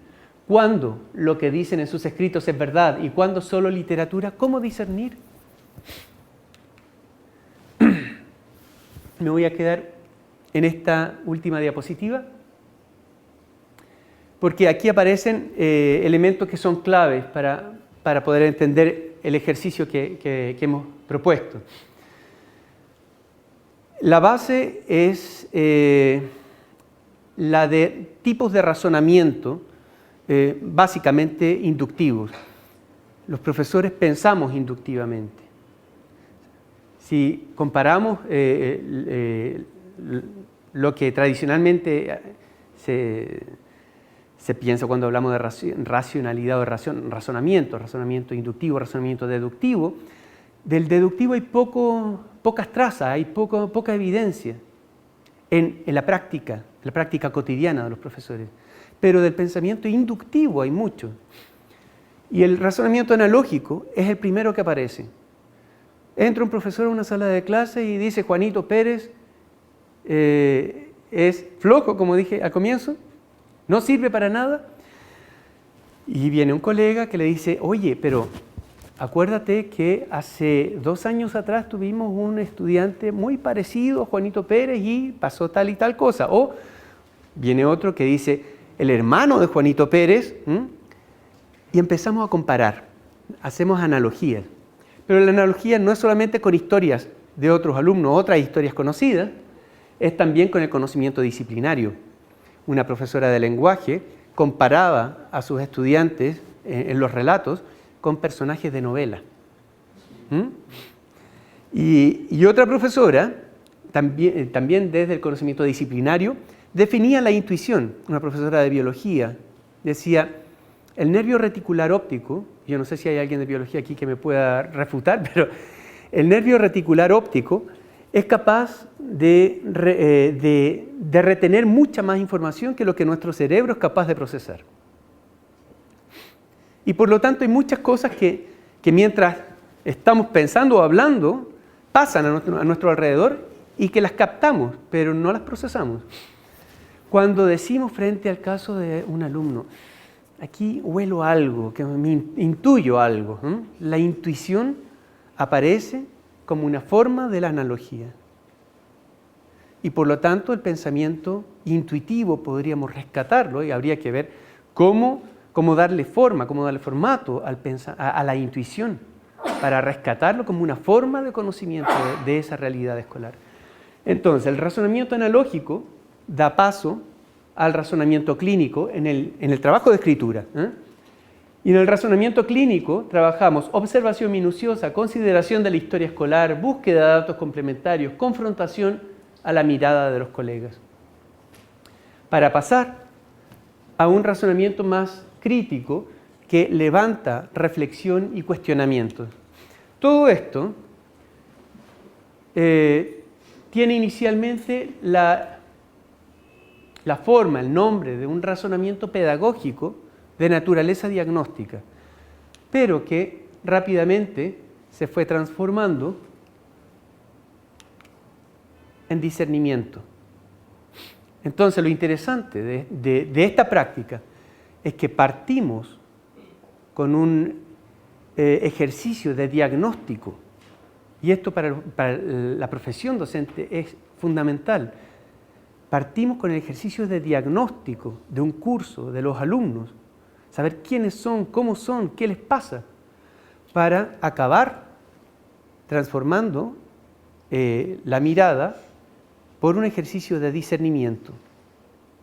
¿cuándo lo que dicen en sus escritos es verdad y cuándo solo literatura? ¿Cómo discernir? Me voy a quedar en esta última diapositiva, porque aquí aparecen elementos que son claves para poder entender el ejercicio que hemos propuesto. La base es la de tipos de razonamiento básicamente inductivos. Los profesores pensamos inductivamente. Si comparamos lo que tradicionalmente se piensa cuando hablamos de racionalidad o de razonamiento inductivo, razonamiento deductivo. Del deductivo hay pocas trazas, hay poca evidencia en la práctica cotidiana de los profesores. Pero del pensamiento inductivo hay mucho. Y el razonamiento analógico es el primero que aparece. Entra un profesor a una sala de clase y dice: Juanito Pérez es flojo, como dije al comienzo, no sirve para nada. Y viene un colega que le dice: oye, pero acuérdate que hace 2 años atrás tuvimos un estudiante muy parecido a Juanito Pérez y pasó tal y tal cosa. O viene otro que dice: el hermano de Juanito Pérez, y empezamos a comparar, hacemos analogías. Pero la analogía no es solamente con historias de otros alumnos, otras historias conocidas, es también con el conocimiento disciplinario. Una profesora de lenguaje comparaba a sus estudiantes en los relatos con personajes de novela. Y otra profesora, también desde el conocimiento disciplinario, definía la intuición. Una profesora de biología decía: el nervio reticular óptico, yo no sé si hay alguien de biología aquí que me pueda refutar, pero el nervio reticular óptico es capaz de retener mucha más información que lo que nuestro cerebro es capaz de procesar. Y por lo tanto hay muchas cosas que mientras estamos pensando o hablando, pasan a nuestro alrededor y que las captamos, pero no las procesamos. Cuando decimos frente al caso de un alumno: aquí huelo algo, que me intuyo algo, la intuición aparece como una forma de la analogía. Y por lo tanto el pensamiento intuitivo podríamos rescatarlo y habría que ver cómo darle forma, cómo darle formato a la intuición para rescatarlo como una forma de conocimiento de esa realidad escolar. Entonces, el razonamiento analógico da paso al razonamiento clínico en el trabajo de escritura. Y en el razonamiento clínico trabajamos observación minuciosa, consideración de la historia escolar, búsqueda de datos complementarios, confrontación a la mirada de los colegas. Para pasar a un razonamiento más crítico que levanta reflexión y cuestionamiento. Todo esto tiene inicialmente la forma, el nombre de un razonamiento pedagógico de naturaleza diagnóstica, pero que rápidamente se fue transformando en discernimiento. Entonces, lo interesante de esta práctica es que partimos con un ejercicio de diagnóstico, y esto para la profesión docente es fundamental. Partimos con el ejercicio de diagnóstico de un curso, de los alumnos, saber quiénes son, cómo son, qué les pasa, para acabar transformando la mirada por un ejercicio de discernimiento.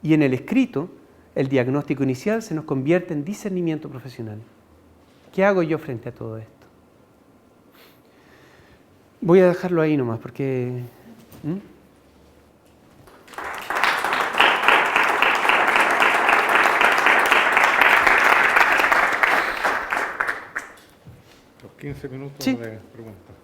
Y en el escrito, el diagnóstico inicial se nos convierte en discernimiento profesional. ¿Qué hago yo frente a todo esto? Voy a dejarlo ahí nomás porque... Los 15 minutos sí. De preguntas.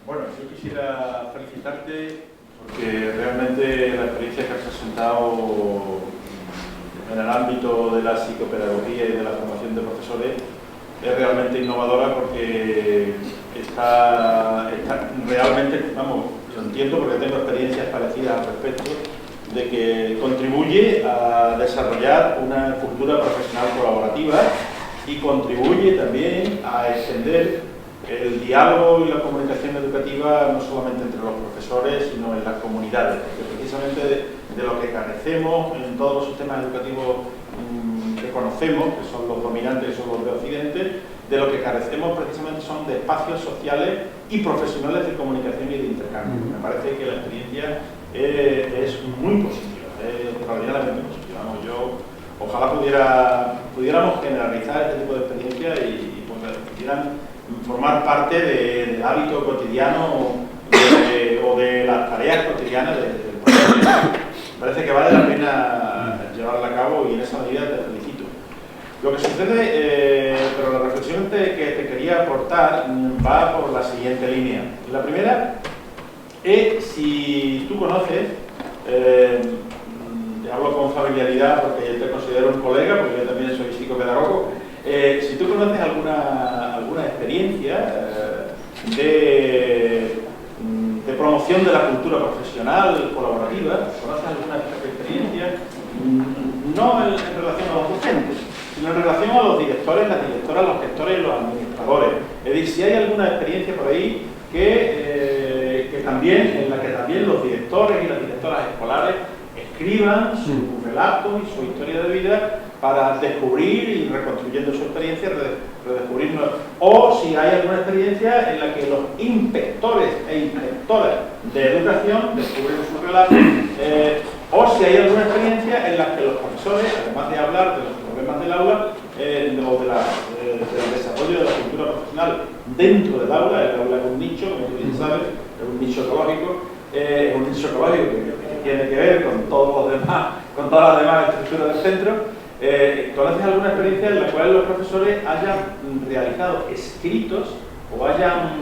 Bueno, yo quisiera felicitarte porque realmente la experiencia que has presentado en el ámbito de la psicopedagogía y de la formación de profesores es realmente innovadora porque está realmente, vamos, lo entiendo porque tengo experiencias parecidas al respecto, de que contribuye a desarrollar una cultura profesional colaborativa y contribuye también a extender el diálogo y la comunicación educativa no solamente entre los profesores, sino en las comunidades, porque precisamente de lo que carecemos en todos los sistemas educativos que conocemos, que son los dominantes, que son los de Occidente, de lo que carecemos precisamente son de espacios sociales y profesionales de comunicación y de intercambio. Me parece que la experiencia es muy positiva, es extraordinariamente positiva. Vamos, yo ojalá pudiéramos generalizar este tipo de experiencia y pudieran formar formar parte del hábito cotidiano o de las tareas cotidianas del profesor. Me parece que vale la pena llevarla a cabo y en esa medida te felicito. Lo que sucede, pero la reflexión que te quería aportar va por la siguiente línea. La primera es si tú conoces, te hablo con familiaridad porque yo te considero un colega, porque yo también soy psicopedagogo, si tú conoces alguna experiencia de promoción de la cultura profesional colaborativa, conoces alguna experiencia, no en relación a los docentes, sino en relación a los directores, las directoras, los gestores y los administradores. Es decir, si hay alguna experiencia por ahí en la que también los directores y las directoras escolares escriban su relato y su historia de vida para descubrir y reconstruyendo su experiencia, redescubrir. O si hay alguna experiencia en la que los inspectores e inspectoras de educación descubren su relato, o si hay alguna experiencia en la que los profesores, además de hablar de los problemas del aula o del desarrollo de la cultura profesional dentro del aula, el aula es un nicho, como tú bien sabes, es un nicho ecológico, que tiene que ver con todos los demás, con todas las demás estructuras del centro. ¿Conoces alguna experiencia en la cual los profesores hayan realizado escritos o hayan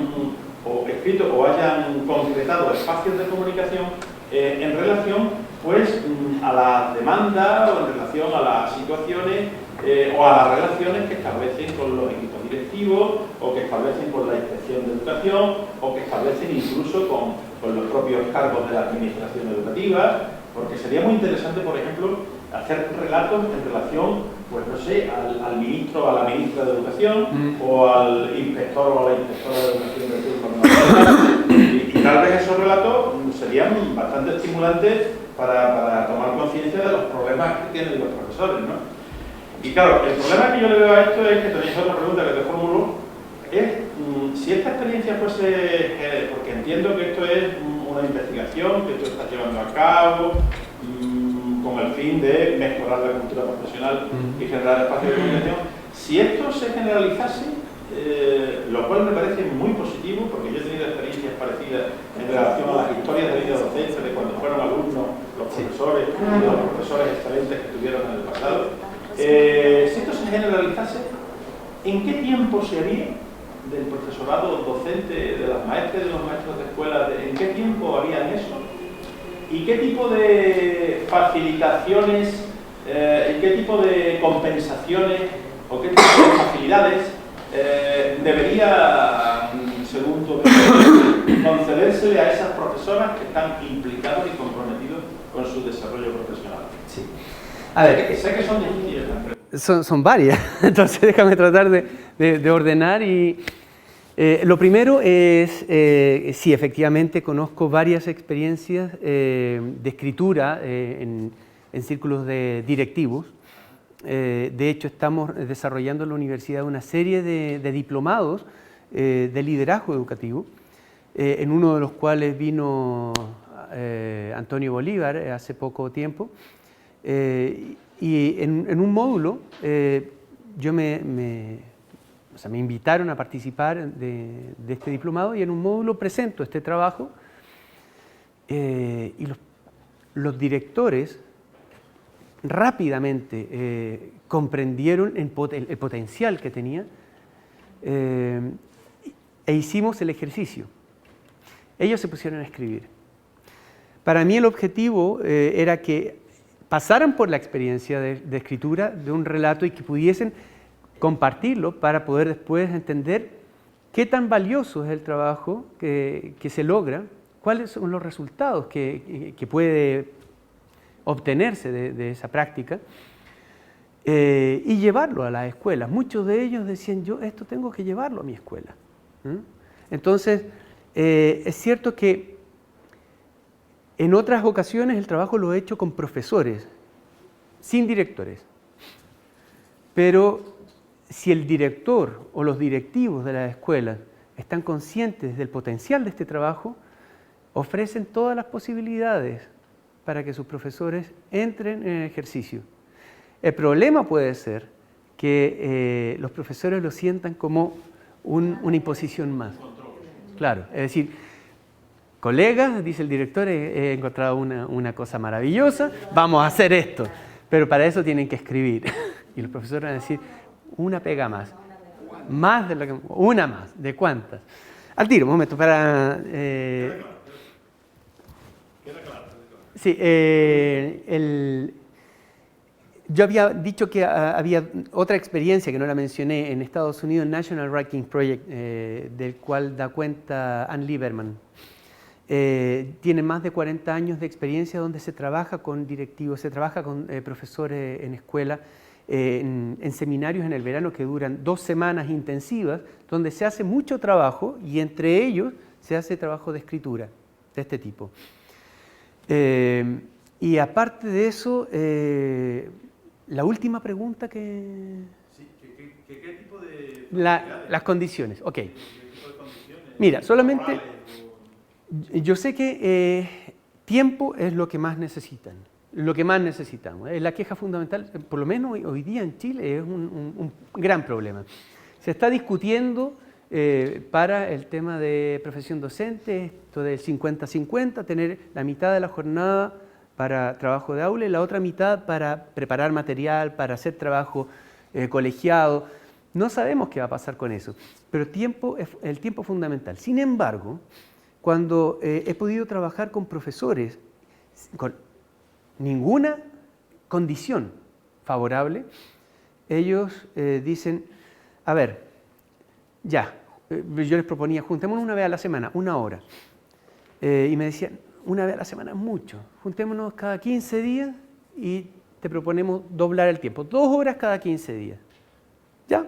concretado espacios de comunicación en relación pues a la demanda o en relación a las situaciones o a las relaciones que establecen con los equipos directivos o que establecen con la inspección de educación o que establecen incluso con los propios cargos de la administración educativa? Porque sería muy interesante, por ejemplo, hacer relatos en relación, pues no sé, al ministro o a la ministra de Educación o al inspector o a la inspectora de Educación del turno. Y tal vez esos relatos serían bastante estimulantes para tomar conciencia de los problemas que tienen los profesores, ¿no? Y claro, el problema que yo le veo a esto es que tenéis otra pregunta que te formulo, es si esta experiencia fuese, porque entiendo que esto es una investigación que tú estás llevando a cabo con el fin de mejorar la cultura profesional y generar espacios de comunicación, si esto se generalizase, lo cual me parece muy positivo, porque yo he tenido experiencias parecidas en relación a las historias de vida docente, de cuando fueron alumnos, los profesores, y los profesores excelentes que tuvieron en el pasado. Si esto se generalizase, ¿en qué tiempo se haría del profesorado docente, de las maestras y de los maestros de escuela, en qué tiempo harían eso? ¿Y qué tipo de facilitaciones, y qué tipo de compensaciones o qué tipo de facilidades debería, según tu opinión, concedérsele a esas profesoras que están implicadas y comprometidos con su desarrollo profesional? Sí. A ver, sé que son difíciles. Son varias, entonces déjame tratar de ordenar. Y lo primero es, sí, efectivamente conozco varias experiencias de escritura en círculos directivos. De hecho, estamos desarrollando en la universidad una serie de diplomados de liderazgo educativo, en uno de los cuales vino Antonio Bolívar hace poco tiempo. Y en un módulo me invitaron a participar de este diplomado, y en un módulo presento este trabajo, y los directores rápidamente comprendieron el potencial que tenía, e hicimos el ejercicio. Ellos se pusieron a escribir. Para mí el objetivo era que pasaran por la experiencia de escritura de un relato y que pudiesen compartirlo para poder después entender qué tan valioso es el trabajo que se logra, cuáles son los resultados que puede obtenerse de esa práctica, y llevarlo a las escuelas. Muchos de ellos decían, yo esto tengo que llevarlo a mi escuela. Entonces, es cierto que en otras ocasiones el trabajo lo he hecho con profesores, sin directores. Pero si el director o los directivos de las escuelas están conscientes del potencial de este trabajo, ofrecen todas las posibilidades para que sus profesores entren en el ejercicio. El problema puede ser que los profesores lo sientan como una imposición más. Claro, es decir, colegas, dice el director, he encontrado una cosa maravillosa, vamos a hacer esto, pero para eso tienen que escribir. Y los profesores van a decir, una pega más. Más de lo que... Una más. ¿De cuántas? Al tiro, un momento, para... sí, yo había dicho que había otra experiencia que no la mencioné en Estados Unidos, el National Writing Project, del cual da cuenta Ann Lieberman. Tiene más de 40 años de experiencia donde se trabaja con directivos, se trabaja con profesores en escuela, en seminarios en el verano que duran 2 semanas intensivas, donde se hace mucho trabajo y entre ellos se hace trabajo de escritura de este tipo. Y aparte de eso, la última pregunta que... Sí, ¿qué tipo de... las condiciones, ok. ¿Qué tipo de condiciones? Mira, solamente... ¿Morales o...? Yo sé que tiempo es lo que más necesitan, lo que más necesitamos. La queja fundamental, por lo menos hoy día en Chile, es un gran problema. Se está discutiendo para el tema de profesión docente, esto del 50-50, tener la mitad de la jornada para trabajo de aula y la otra mitad para preparar material, para hacer trabajo colegiado. No sabemos qué va a pasar con eso, pero el tiempo es fundamental. Sin embargo, cuando he podido trabajar con profesores con ninguna condición favorable, ellos dicen, a ver, ya, yo les proponía, juntémonos una vez a la semana, 1 hora. Y me decían, 1 vez a la semana es mucho, juntémonos cada 15 días y te proponemos doblar el tiempo, 2 horas cada 15 días. ¿Ya?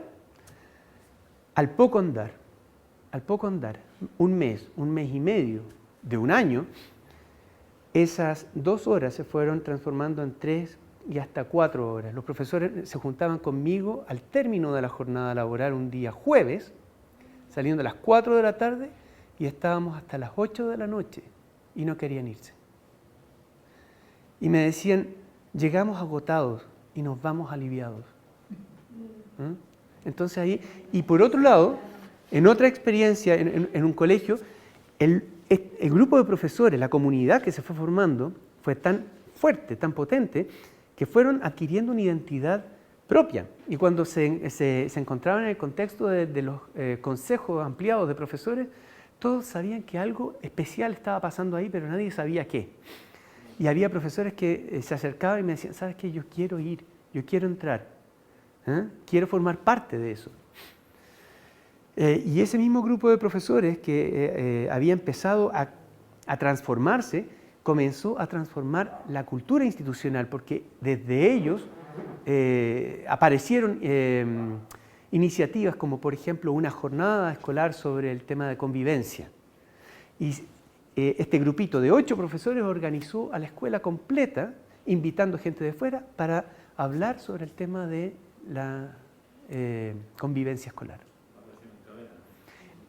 Al poco andar, 1 mes y medio de 1 año, esas 2 horas se fueron transformando en 3 y hasta 4 horas. Los profesores se juntaban conmigo al término de la jornada laboral un día jueves, saliendo a las 4 de la tarde y estábamos hasta las 8 de la noche y no querían irse. Y me decían, llegamos agotados y nos vamos aliviados. Entonces ahí, y por otro lado, en otra experiencia, en un colegio, el grupo de profesores, la comunidad que se fue formando, fue tan fuerte, tan potente, que fueron adquiriendo una identidad propia. Y cuando se encontraban en el contexto de los consejos ampliados de profesores, todos sabían que algo especial estaba pasando ahí, pero nadie sabía qué. Y había profesores que se acercaban y me decían, ¿sabes qué? Yo quiero ir, yo quiero entrar, quiero formar parte de eso. Y ese mismo grupo de profesores que había empezado a transformarse, comenzó a transformar la cultura institucional, porque desde ellos aparecieron iniciativas como, por ejemplo, una jornada escolar sobre el tema de convivencia. Y este grupito de 8 profesores organizó a la escuela completa, invitando gente de fuera para hablar sobre el tema de la convivencia escolar.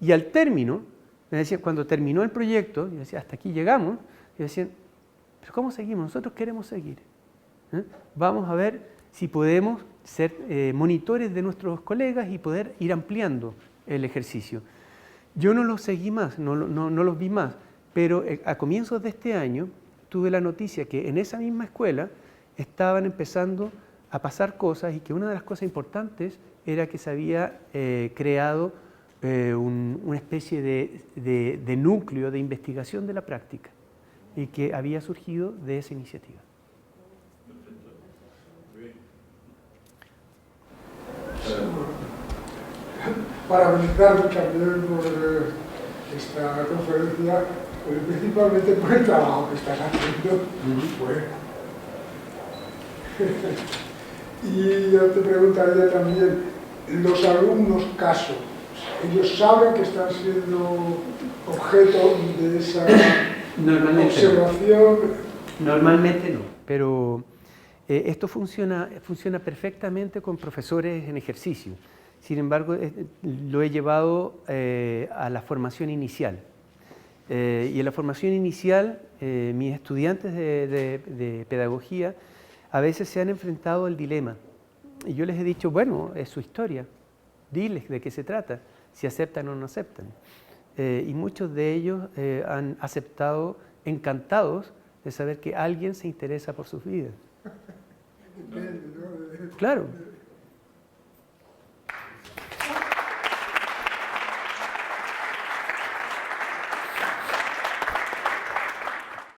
Y al término, me decían, cuando terminó el proyecto, yo decía, hasta aquí llegamos, y decían, pero ¿cómo seguimos? Nosotros queremos seguir. Vamos a ver si podemos ser monitores de nuestros colegas y poder ir ampliando el ejercicio. Yo no los seguí más, no los vi más, pero a comienzos de este año tuve la noticia que en esa misma escuela estaban empezando a pasar cosas y que una de las cosas importantes era que se había creado una especie de núcleo de investigación de la práctica y que había surgido de esa iniciativa. Perfecto. Muy bien. Para felicitarme también por esta conferencia, pero principalmente por el trabajo que estás haciendo. Bueno. Y yo te preguntaría también, los alumnos caso, ¿ellos saben que están siendo objeto de esa observación? Normalmente no, pero esto funciona perfectamente con profesores en ejercicio. Sin embargo, lo he llevado a la formación inicial. Y en la formación inicial, mis estudiantes de pedagogía a veces se han enfrentado al dilema. Y yo les he dicho, bueno, es su historia, diles de qué se trata. si aceptan o no aceptan. Y muchos de ellos han aceptado encantados de saber que alguien se interesa por sus vidas. Depende, ¿no? Claro.